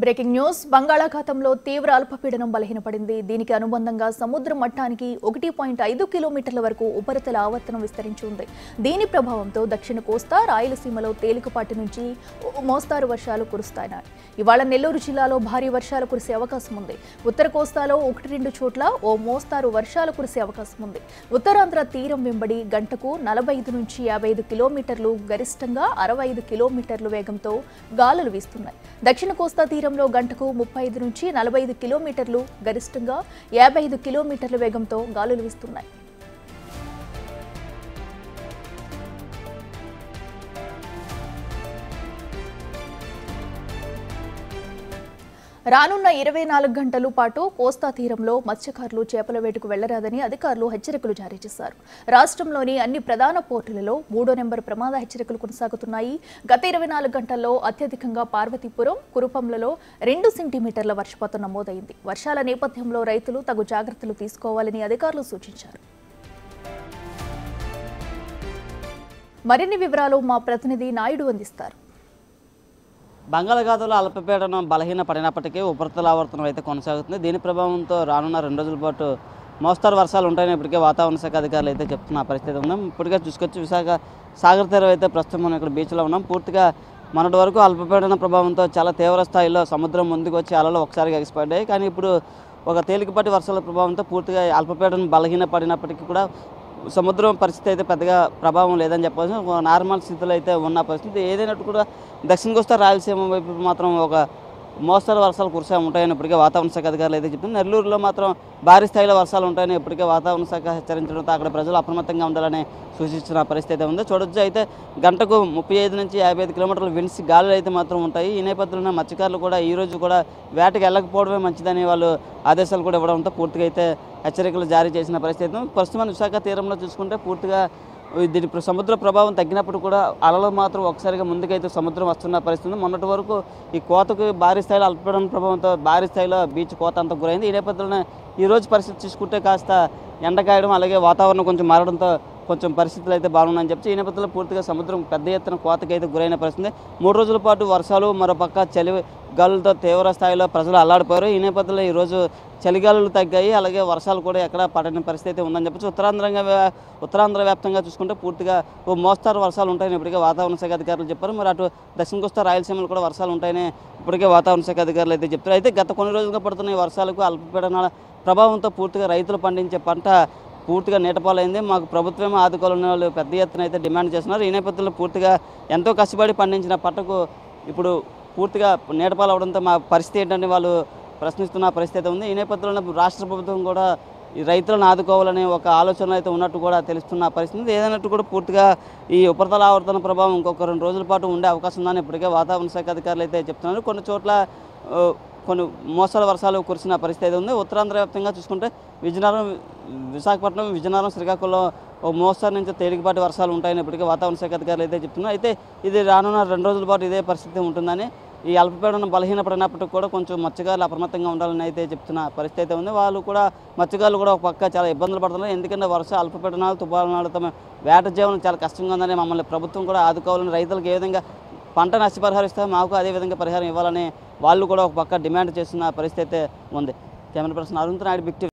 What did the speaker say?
Breaking news బంగాళాఖాతంలో తీవ్ర అల్పపీడనం బలహీనపడింది. దీనికి అనుబంధంగా సముద్ర మట్టానికి 1.5 కిలోమీటర్ల వరకు ఉపరితల ఆవర్తనం విస్తరించి ఉంది. దీని ప్రభావంతో దక్షిణ కోస్తా, రాయలసీమలో తేలికపాటి నుంచి మోస్తారు వర్షాలు కురుస్తాయి. ఇవాళ నెల్లూరు జిల్లాలో భారీ వర్షాలు కురిసే అవకాశం ఉంది. ఉత్తర కోస్తాలో 1-2 చోట్ల ఓ మోస్తారు వర్షాలు కురిసే అవకాశం ఉంది. ఉత్తరాంధ్ర తీరం వెంబడి గంటకు 45 నుంచి 55 కిలోమీటర్లు, గరిష్టంగా 65 కిలోమీటర్ల వేగంతో గాలులు వీస్తున్నాయి. దక్షిణ కోస్తా తీరంలో గంటకు 35 నుంచి 45 కిలోమీటర్లు, గరిష్టంగా 55 కిలోమీటర్ల వేగంతో గాలులు వీస్తున్నాయి. రానున్న 24 గంటల పాటు కోస్తా తీరంలో మత్స్యకారులు చేపల వేటకు వెళ్లరాదని అధికారులు హెచ్చరికలు జారీ చేశారు. రాష్ట్రంలోని అన్ని ప్రధాన పోర్టులలో 3వ నెంబర్ ప్రమాద హెచ్చరికలు కొనసాగుతున్నాయి. గత 24 గంటల్లో అత్యధికంగా పార్వతీపురం, కురుపంలలో 2 సెంటీమీటర్ల వర్షపాతం నమోదైంది. వర్షాల నేపథ్యంలో రైతులు తగు జాగ్రత్తలు తీసుకోవాలని అధికారులు సూచించారు. మరిన్ని వివరాలు మా ప్రతినిధి నాయుడు అందిస్తారు. బంగాళాఖాతంలో అల్పపీడనం బలహీన పడినప్పటికీ ఉపరితల ఆవర్తనం అయితే కొనసాగుతుంది. దీని ప్రభావంతో రానున్న 2 రోజుల పాటు మోస్తరు వర్షాలు ఉంటాయని ఇప్పటికే వాతావరణ శాఖ అధికారులు అయితే చెప్తున్న పరిస్థితి ఉన్నాం. ఇప్పటికే చూసుకొచ్చి విశాఖ సాగర్ తీరం అయితే ప్రస్తుతం మనం ఇక్కడ బీచ్లో ఉన్నాం. పూర్తిగా మొన్నటి వరకు అల్పపీడన ప్రభావంతో చాలా తీవ్ర స్థాయిలో సముద్రం ముందుకు వచ్చి అలలు ఒకసారిగా ఎగిసిపడ్డాయి. కానీ ఇప్పుడు ఒక తేలికపాటి వర్షాల ప్రభావంతో పూర్తిగా అల్పపీడనం బలహీన పడినప్పటికీ కూడా సముద్రం పరిస్థితి అయితే పెద్దగా ప్రభావం లేదని చెప్పవచ్చు. ఒక నార్మల్ స్థితిలో అయితే ఉన్న పరిస్థితి. ఏదైనట్టు కూడా దక్షిణ కోస్తా, రాయలసీమ వైపు మాత్రం ఒక మోస్తరు వర్షాలు కురిసే ఉంటాయని ఇప్పటికే వాతావరణ శాఖ అధికారులు అయితే చెప్తున్నారు. నెల్లూరులో మాత్రం భారీ స్థాయిలో వర్షాలు ఉంటాయని ఇప్పటికే వాతావరణ శాఖ హెచ్చరించడంతో అక్కడ ప్రజలు అప్రమత్తంగా ఉండాలని సూచించిన పరిస్థితి అయితే ఉంది. చూడొచ్చు అయితే గంటకు 35 నుంచి 55 కిలోమీటర్ల విండ్స్ గాలులు అయితే మాత్రం ఉంటాయి. ఈ నేపథ్యంలో మత్స్యకారులు కూడా ఈరోజు కూడా వేటకి వెళ్ళకపోవడమే మంచిదని వాళ్ళు ఆదేశాలు కూడా ఇవ్వడంతో పూర్తిగా అయితే హెచ్చరికలు జారీ చేసిన పరిస్థితి. ప్రస్తుతం విశాఖ తీరంలో చూసుకుంటే పూర్తిగా దీని సముద్ర ప్రభావం తగ్గినప్పుడు కూడా అలలు మాత్రం ఒకసారిగా ముందుకైతే సముద్రం వస్తున్న పరిస్థితి. మొన్నటి వరకు ఈ కోతకు భారీ స్థాయిలో అల్పపీడన ప్రభావంతో భారీ స్థాయిలో బీచ్ కోత అంతా గురైంది. ఈ నేపథ్యంలో ఈరోజు పరిస్థితి చూసుకుంటే కాస్త ఎండకాయడం, అలాగే వాతావరణం కొంచెం మారడంతో కొంచెం పరిస్థితులు అయితే బాగున్నాయని చెప్పి ఈ నేపథ్యంలో పూర్తిగా సముద్రం పెద్ద ఎత్తున కోతకైతే గురైన పరిస్థితి. 3 రోజుల పాటు వర్షాలు, మరోపక్క చలి గాలులతో తీవ్ర స్థాయిలో ప్రజలు అల్లాడిపోయారు. ఈ నేపథ్యంలో ఈరోజు చలిగాలులు తగ్గాయి, అలాగే వర్షాలు కూడా ఎక్కడ పడని పరిస్థితి ఉందని చెప్పచ్చు. ఉత్తరాంధ్ర వ్యాప్తంగా చూసుకుంటే పూర్తిగా ఓ మోస్తారు వర్షాలు ఉంటాయని ఇప్పటికే వాతావరణ శాఖ అధికారులు చెప్పారు. మరి అటు దక్షిణ కోస్తా, రాయలసీమలు కూడా వర్షాలు ఉంటాయని ఇప్పటికే వాతావరణ శాఖ అధికారులు అయితే చెప్తారు. అయితే గత కొన్ని రోజులుగా పడుతున్న ఈ వర్షాలకు, అల్పపీడనాల ప్రభావంతో పూర్తిగా రైతులు పండించే పంట పూర్తిగా నీటపాలైంది. మాకు ప్రభుత్వమే ఆదుకోవాలని వాళ్ళు పెద్ద ఎత్తున అయితే డిమాండ్ చేస్తున్నారు. ఈ నేపథ్యంలో పూర్తిగా ఎంతో కష్టపడి పండించిన పంటకు ఇప్పుడు పూర్తిగా నీటపాలు అవడంతో మా పరిస్థితి ఏంటంటే వాళ్ళు ప్రశ్నిస్తున్న పరిస్థితి ఉంది. ఈ నేపథ్యంలో రాష్ట్ర ప్రభుత్వం కూడా ఈ రైతులను ఆదుకోవాలనే ఒక ఆలోచన అయితే ఉన్నట్టు కూడా తెలుస్తున్న పరిస్థితి. ఏదైనట్టు కూడా పూర్తిగా ఈ ఉపరితల ఆవర్తన ప్రభావం ఇంకొక 2 రోజుల పాటు ఉండే అవకాశం ఉందని ఇప్పటికే వాతావరణ శాఖ అధికారులు అయితే చెప్తున్నారు. కొన్ని చోట్ల కొన్ని మోస్తరు వర్షాలు కురిసిన పరిస్థితి ఉంది. ఉత్తరాంధ్ర వ్యాప్తంగా చూసుకుంటే విశాఖపట్నం, విజయనగరం, శ్రీకాకుళంలో ఒక మోస్తరు నుంచి తేలికపాటి వర్షాలు ఉంటాయని ఇప్పటికే వాతావరణ శాఖ అధికారులు అయితే చెప్తున్నారు. అయితే ఇది రానున్న 2 రోజుల పాటు ఇదే పరిస్థితి ఉంటుందని, ఈ అల్పపీడనం బలహీనపడినప్పటికీ కూడా కొంచెం మత్స్యకారులు అప్రమత్తంగా ఉండాలని అయితే చెప్తున్న పరిస్థితి అయితే ఉంది. వాళ్ళు కూడా మత్స్యకారులు కూడా ఒక పక్క చాలా ఇబ్బందులు పడుతున్నారు. ఎందుకంటే అల్పపీడనాలు, తుఫానాలు తమ వేట జీవనం చాలా కష్టంగా ఉందని మమ్మల్ని ప్రభుత్వం కూడా ఆదుకోవాలని, రైతులకు ఏ విధంగా పంట నష్టపరిహారం ఇస్తే మాకు అదేవిధంగా పరిహారం ఇవ్వాలని వాళ్ళు కూడా ఒక పక్క డిమాండ్ చేస్తున్న పరిస్థితి అయితే ఉంది. Camera person Arun Naidu, Big TV.